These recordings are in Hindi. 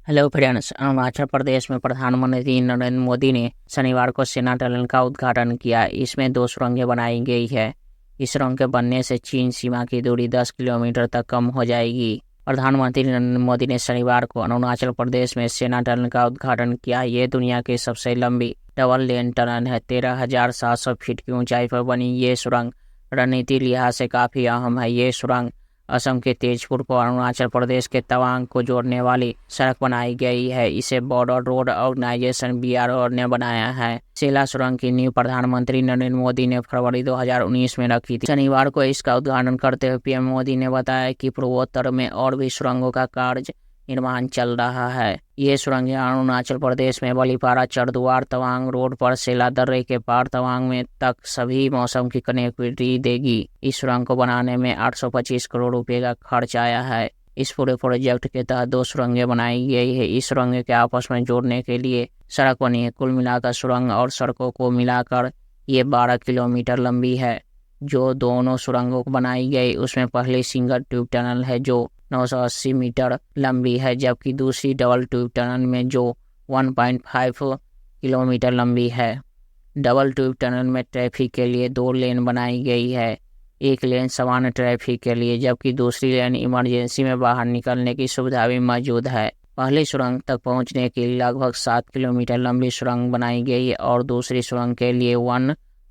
Hello friends. अरुणाचल प्रदेश में प्रधानमंत्री नरेंद्र मोदी ने शनिवार को सेना टनल का उद्घाटन किया। इसमें 2 सुरंगें बनाई गई है। इस सुरंग के बनने से चीन सीमा की दूरी 10 किलोमीटर तक कम हो जाएगी। प्रधानमंत्री नरेंद्र मोदी ने शनिवार को अरुणाचल प्रदेश में सेना टनल का उद्घाटन किया। ये दुनिया की सबसे लंबी डबल लेन टनल है। 13,700 फीट की ऊंचाई पर बनी ये सुरंग रणनीति लिहाज से काफ़ी अहम है। ये सुरंग असम के तेजपुर को अरुणाचल प्रदेश के तवांग को जोड़ने वाली सड़क बनाई गई है। इसे बॉर्डर रोड ऑर्गेनाइजेशन BRO ने बनाया है। सेला सुरंग की नींव प्रधानमंत्री नरेंद्र मोदी ने फरवरी 2019 में रखी थी। शनिवार को इसका उद्घाटन करते हुए PM मोदी ने बताया कि पूर्वोत्तर में और भी सुरंगों का कार्य निर्माण चल रहा है। ये सुरंगें अरुणाचल प्रदेश में बलीपारा चरदुआर तवांग रोड पर सेला दर्रे के पार तवांग में तक सभी मौसम की कनेक्टिविटी देगी। इस सुरंग को बनाने में 825 करोड़ रुपए का खर्च आया है। इस पूरे प्रोजेक्ट के तहत 2 सुरंगें बनाई गई है। इस सुरंग के आपस में जोड़ने के लिए सड़क बनी है। कुल मिलाकर सुरंग और सड़कों को मिलाकर ये 12 किलोमीटर लंबी है। जो दोनों सुरंगों को बनाई गई उसमें पहली सिंगल ट्यूब टनल है जो 980 मीटर लंबी है, जबकि दूसरी डबल ट्यूब टनल में जो 1.5 किलोमीटर लंबी है। डबल ट्यूब टनल में ट्रैफिक के लिए 2 लेन बनाई गई है। एक लेन सामान्य ट्रैफिक के लिए, जबकि दूसरी लेन इमरजेंसी में बाहर निकलने की सुविधा भी मौजूद है। पहली सुरंग तक पहुंचने के लिए लगभग 7 किलोमीटर लंबी सुरंग बनाई गई है और दूसरी सुरंग के लिए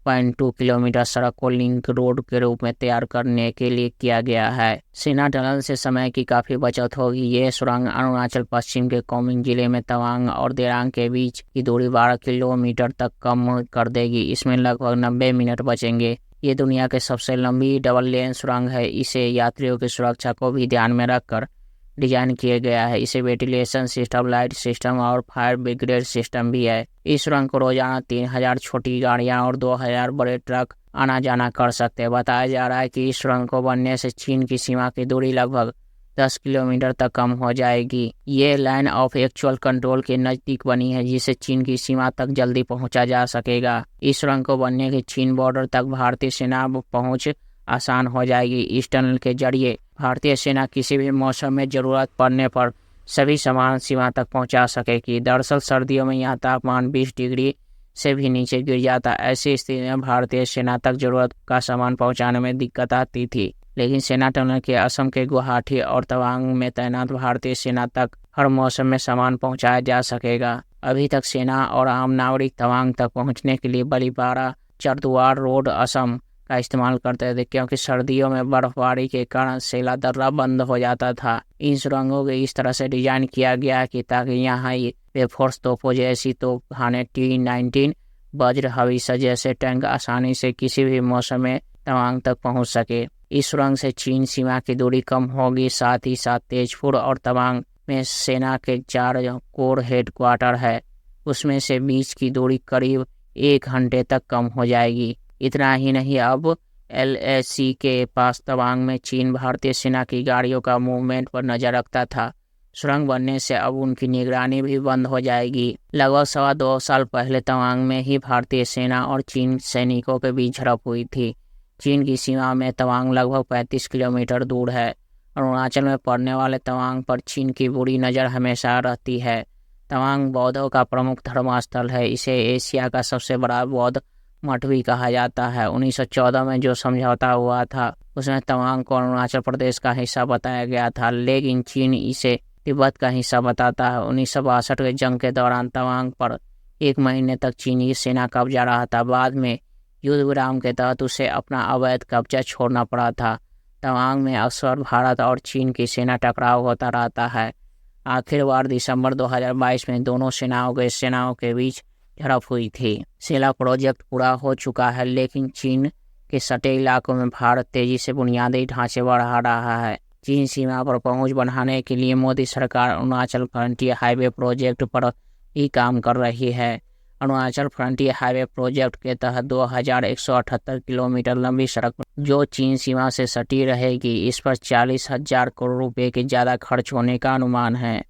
1.2 किलोमीटर सड़क को लिंक रोड के रूप में तैयार करने के लिए किया गया है। सेना टनल से समय की काफी बचत होगी। ये सुरंग अरुणाचल पश्चिम के कोमिंग जिले में तवांग और दिरांग के बीच की दूरी 12 किलोमीटर तक कम कर देगी। इसमें लगभग 90 मिनट बचेंगे। ये दुनिया की सबसे लंबी डबल लेन सुरंग है। इसे यात्रियों की सुरक्षा को भी ध्यान में रखकर डिजाइन किया गया है। इसे वेंटिलेशन सिस्टम, लाइट सिस्टम और फायर ब्रिगेड सिस्टम भी है। इस सुरंग को रोजाना 3,000 छोटी गाड़ियां और 2,000 बड़े ट्रक आना जाना कर सकते हैं। बताया जा रहा है कि इस सुरंग को बनने से चीन की सीमा की दूरी लगभग 10 किलोमीटर तक कम हो जाएगी। ये लाइन ऑफ एक्चुअल कंट्रोल के नजदीक बनी है, जिससे चीन की सीमा तक जल्दी पहुंचा जा सकेगा। इस सुरंग को बनने के चीन बॉर्डर तक भारतीय सेना पहुंच आसान हो जाएगी। इस टनल के जरिए भारतीय सेना किसी भी मौसम में जरूरत पड़ने पर सभी सामान सीमा तक पहुंचा सकेगी। दरअसल सर्दियों में यहाँ तापमान 20 डिग्री से भी नीचे गिर जाता। ऐसी स्थिति में भारतीय सेना तक जरूरत का सामान पहुंचाने में दिक्कत आती थी, लेकिन सेना टनल के असम के गुवाहाटी और तवांग में तैनात भारतीय सेना तक हर मौसम में सामान पहुंचाया जा सकेगा। अभी तक सेना और आम नागरिक तवांग तक पहुंचने के लिए बलीपारा चरदुआर रोड असम का इस्तेमाल करते थे, क्योंकि सर्दियों में बर्फबारी के कारण सेला दर्रा बंद हो जाता था। इन सुरंगों को इस तरह से डिजाइन किया गया है कि ताकि यहाँ वेफोर्स तोपों जैसी तोप खाने T-19 वज्र हविष्य जैसे टैंक आसानी से किसी भी मौसम में तवांग तक पहुंच सके। इस सुरंग से चीन सीमा की दूरी कम होगी। साथ ही साथ तेजपुर और तवांग में सेना के 4 कोर हेडक्वार्टर है, उसमें से बीच की दूरी करीब 1 घंटे तक कम हो जाएगी। इतना ही नहीं, अब LAC के पास तवांग में चीन भारतीय सेना की गाड़ियों का मूवमेंट पर नजर रखता था। सुरंग बनने से अब उनकी निगरानी भी बंद हो जाएगी। लगभग 2.25 साल पहले तवांग में ही भारतीय सेना और चीन सैनिकों के बीच झड़प हुई थी। चीन की सीमा में तवांग लगभग 35 किलोमीटर दूर है। अरुणाचल में पड़ने वाले तवांग पर चीन की बुरी नज़र हमेशा रहती है। तवांग बौद्धों का प्रमुख धर्मस्थल है। इसे एशिया का सबसे बड़ा बौद्ध मठ भी कहा जाता है। 1914 में जो समझौता हुआ था उसमें तवांग को अरुणाचल प्रदेश का हिस्सा बताया गया था, लेकिन चीन इसे तिब्बत का हिस्सा बताता है। 1962 के जंग के दौरान तवांग पर 1 महीने तक चीनी सेना कब्जा रहा था। बाद में युद्ध विराम के तहत उसे अपना अवैध कब्जा छोड़ना पड़ा था। तवांग में अक्सर भारत और चीन की सेना टकराव होता रहता है। आखिर बार दिसंबर 2022 में दोनों सेनाओं के बीच झड़प हुई थी। सेला प्रोजेक्ट पूरा हो चुका है, लेकिन चीन के सटे इलाकों में भारत तेजी से बुनियादी ढांचे बढ़ा रहा है। चीन सीमा पर पहुंच बढ़ाने के लिए मोदी सरकार अरुणाचल फ्रंटियर हाईवे प्रोजेक्ट पर ही काम कर रही है। अरुणाचल फ्रंटियर हाईवे प्रोजेक्ट के तहत 2,178 किलोमीटर लंबी सड़क जो चीन सीमा से सटी रहेगी, इस पर 40,000 करोड़ रुपए के ज्यादा खर्च होने का अनुमान है।